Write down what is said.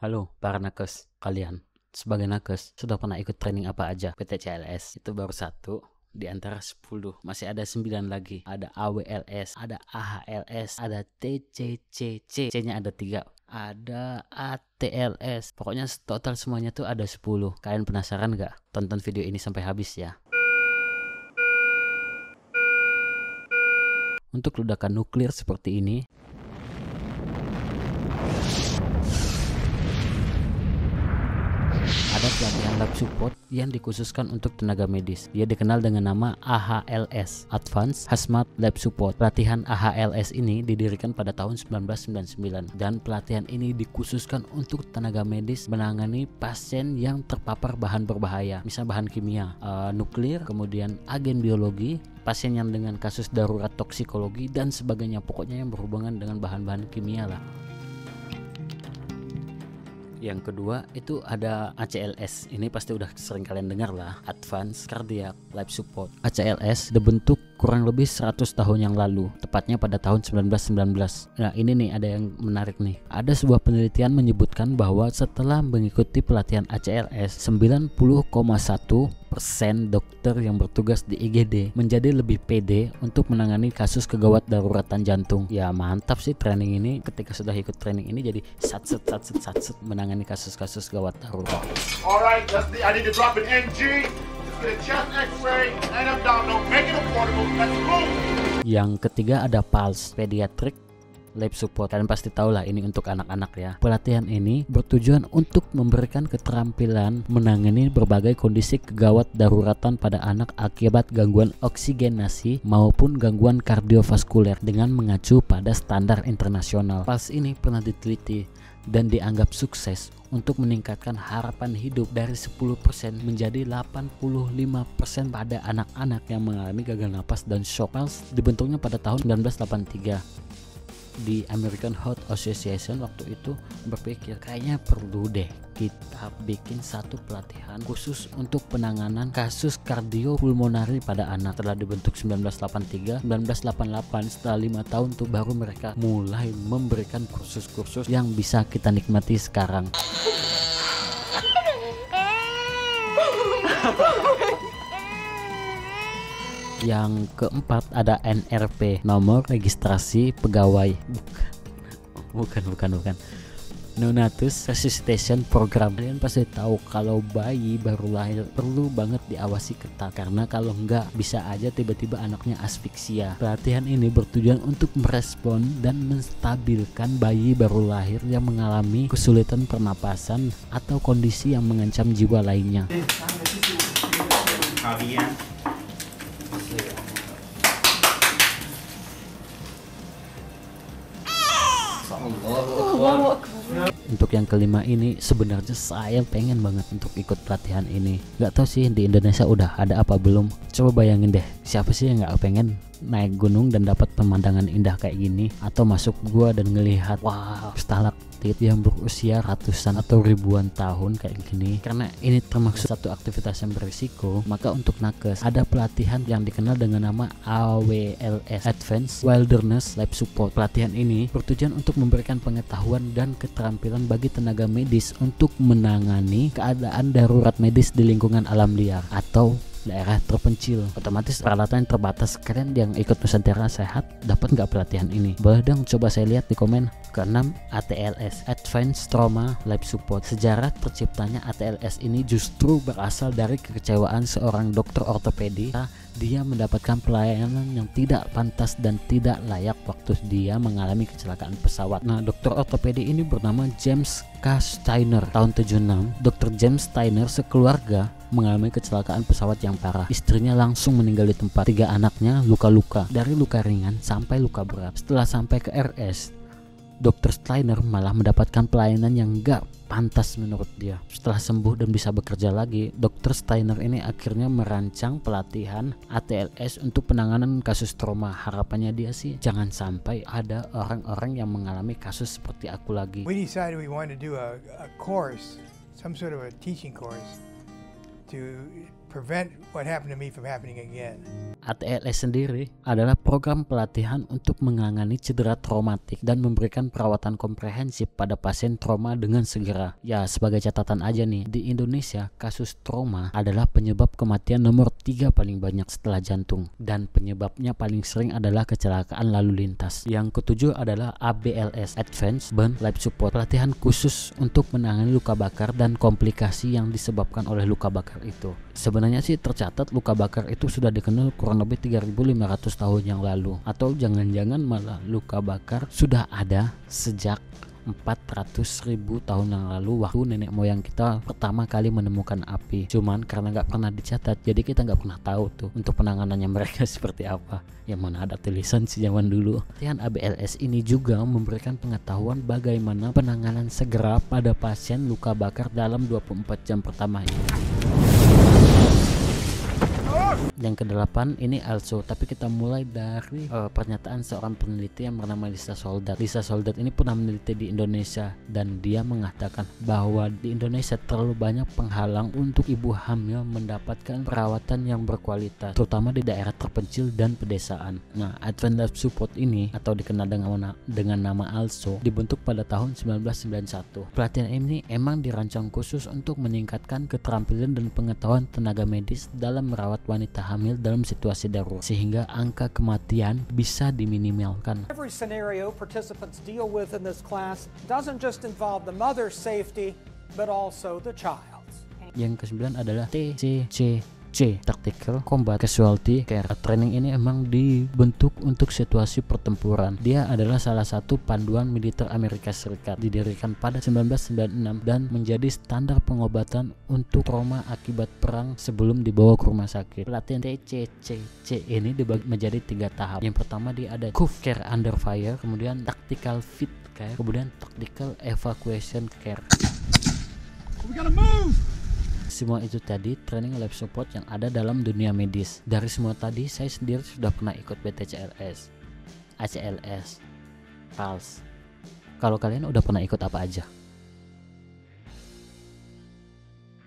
Halo para nakes, kalian sebagai nakes sudah pernah ikut training apa aja? PTCLS itu baru satu di antara 10. Masih ada 9 lagi. Ada AWLS, ada AHLS, ada TCCC, C-nya ada 3. Ada ATLS. Pokoknya total semuanya tuh ada 10. Kalian penasaran gak? Tonton video ini sampai habis ya. Untuk ledakan nuklir seperti ini, ada pelatihan lab support yang dikhususkan untuk tenaga medis. Dia dikenal dengan nama AHLS, Advanced Hazmat Lab Support. Pelatihan AHLS ini didirikan pada tahun 1999 dan pelatihan ini dikhususkan untuk tenaga medis menangani pasien yang terpapar bahan berbahaya, misal bahan kimia, nuklir, kemudian agen biologi, pasien yang dengan kasus darurat toksikologi dan sebagainya, pokoknya yang berhubungan dengan bahan-bahan kimia lah. Yang kedua itu ada ACLS. Ini pasti udah sering kalian dengar lah, Advanced Cardiac Life Support. ACLS dibentuk kurang lebih 100 tahun yang lalu, tepatnya pada tahun 1919. Nah ini nih ada yang menarik nih. Ada sebuah penelitian menyebutkan bahwa setelah mengikuti pelatihan ACLS, 90,1% dokter yang bertugas di IGD menjadi lebih pede untuk menangani kasus kegawat daruratan jantung. Ya mantap sih training ini. Ketika sudah ikut training ini jadi satset menangani kasus-kasus gawat darurat. Alright, I need to drop an NG. Get a chest X-ray and abdominal. Make it affordable. Let's move. Yang ketiga ada PALS, Pediatric Lab Support. Kalian pasti tahu lah ini untuk anak-anak ya. Pelatihan ini bertujuan untuk memberikan keterampilan menangani berbagai kondisi kegawat daruratan pada anak akibat gangguan oksigenasi maupun gangguan kardiovaskuler dengan mengacu pada standar internasional. PALS ini pernah diteliti dan dianggap sukses untuk meningkatkan harapan hidup dari 10% menjadi 85% pada anak-anak yang mengalami gagal napas dan shock. PALS dibentuknya pada tahun 1983. Di American Heart Association waktu itu berpikir kayaknya perlu deh kita bikin satu pelatihan khusus untuk penanganan kasus kardiopulmonari pada anak. Setelah dibentuk 1983, 1988 setelah 5 tahun tuh baru mereka mulai memberikan kursus-kursus yang bisa kita nikmati sekarang. Yang keempat ada NRP, nomor registrasi pegawai. Bukan. Neonatus Resuscitation Program. Kalian pasti tahu kalau bayi baru lahir perlu banget diawasi ketat, karena kalau enggak bisa aja tiba-tiba anaknya asfiksia. Pelatihan ini bertujuan untuk merespon dan menstabilkan bayi baru lahir yang mengalami kesulitan pernapasan atau kondisi yang mengancam jiwa lainnya. Untuk yang kelima ini sebenarnya saya pengen banget untuk ikut pelatihan ini. Gak tahu sih di Indonesia udah ada apa belum. Coba bayangin deh, siapa sih yang gak pengen naik gunung dan dapat pemandangan indah kayak gini, atau masuk gua dan ngelihat wow stalaktit yang berusia ratusan atau ribuan tahun kayak gini. Karena ini termasuk satu aktivitas yang berisiko, maka untuk nakes ada pelatihan yang dikenal dengan nama AWLS, Advanced Wilderness Life Support. Pelatihan ini bertujuan untuk memberikan pengetahuan dan keterampilan bagi tenaga medis untuk menangani keadaan darurat medis di lingkungan alam liar atau daerah terpencil. Otomatis peralatan yang terbatas. Kalian yang ikut Nusantara Sehat dapat nggak pelatihan ini? Boleh dong coba saya lihat di komen. Keenam, ATLS, Advanced Trauma Life Support. Sejarah terciptanya ATLS ini justru berasal dari kekecewaan seorang dokter ortopedi. Dia mendapatkan pelayanan yang tidak pantas dan tidak layak waktu dia mengalami kecelakaan pesawat. Nah, dokter ortopedi ini bernama James K. Steiner. Tahun 76, Dr. James Steiner sekeluarga mengalami kecelakaan pesawat yang parah. Istrinya langsung meninggal di tempat. 3 anaknya luka-luka, dari luka ringan sampai luka berat. Setelah sampai ke RS, Dr. Steiner malah mendapatkan pelayanan yang gak pantas menurut dia. Setelah sembuh dan bisa bekerja lagi, Dr. Steiner ini akhirnya merancang pelatihan ATLS untuk penanganan kasus trauma. Harapannya dia sih jangan sampai ada orang-orang yang mengalami kasus seperti aku lagi. We decided we wanted to do a course, some sort of a teaching course to prevent what happened to me from happening again. ATLS sendiri adalah program pelatihan untuk menangani cedera traumatik dan memberikan perawatan komprehensif pada pasien trauma dengan segera. Ya, sebagai catatan aja nih, di Indonesia kasus trauma adalah penyebab kematian nomor 3 paling banyak setelah jantung, dan penyebabnya paling sering adalah kecelakaan lalu lintas. Yang ketujuh adalah ABLS, Advanced Burn Life Support, pelatihan khusus untuk menangani luka bakar dan komplikasi yang disebabkan oleh luka bakar itu. Sebenarnya sih tercatat luka bakar itu sudah dikenal kurang lebih 3.500 tahun yang lalu, atau jangan-jangan malah luka bakar sudah ada sejak 400.000 tahun yang lalu, waktu nenek moyang kita pertama kali menemukan api. Cuman karena nggak pernah dicatat, jadi kita nggak pernah tahu tuh untuk penanganannya mereka seperti apa. Yang mana ada tulisan sih zaman dulu. Latihan ABLS ini juga memberikan pengetahuan bagaimana penanganan segera pada pasien luka bakar dalam 24 jam pertama ini. Yang ke-8 ini also, tapi kita mulai dari pernyataan seorang peneliti yang bernama Lisa Soldat. Lisa Soldat ini pernah meneliti di Indonesia, dan dia mengatakan bahwa di Indonesia terlalu banyak penghalang untuk ibu hamil mendapatkan perawatan yang berkualitas, terutama di daerah terpencil dan pedesaan. Nah, Advanced Life Support ini atau dikenal dengan nama ALSO dibentuk pada tahun 1991. Pelatihan ini emang dirancang khusus untuk meningkatkan keterampilan dan pengetahuan tenaga medis dalam merawat wanita hamil dalam situasi darurat, sehingga angka kematian bisa diminimalkan. Every scenario participants deal with in this class doesn't just involve the mother's safety, but also the child's. Yang ke-9 adalah TCCC, Tactical Combat Casualty Care. Training ini emang dibentuk untuk situasi pertempuran. Dia adalah salah satu panduan militer Amerika Serikat, didirikan pada 1996 dan menjadi standar pengobatan untuk trauma akibat perang sebelum dibawa ke rumah sakit. Pelatihan TCCC ini dibagi menjadi 3 tahap. Yang pertama dia ada CUF Care Under Fire, kemudian Tactical Fit Care, kemudian Tactical Evacuation Care. We gotta move! Semua itu tadi training life support yang ada dalam dunia medis. Dari semua tadi, saya sendiri sudah pernah ikut BTCLS, ACLS, PALS. Kalau kalian udah pernah ikut apa aja?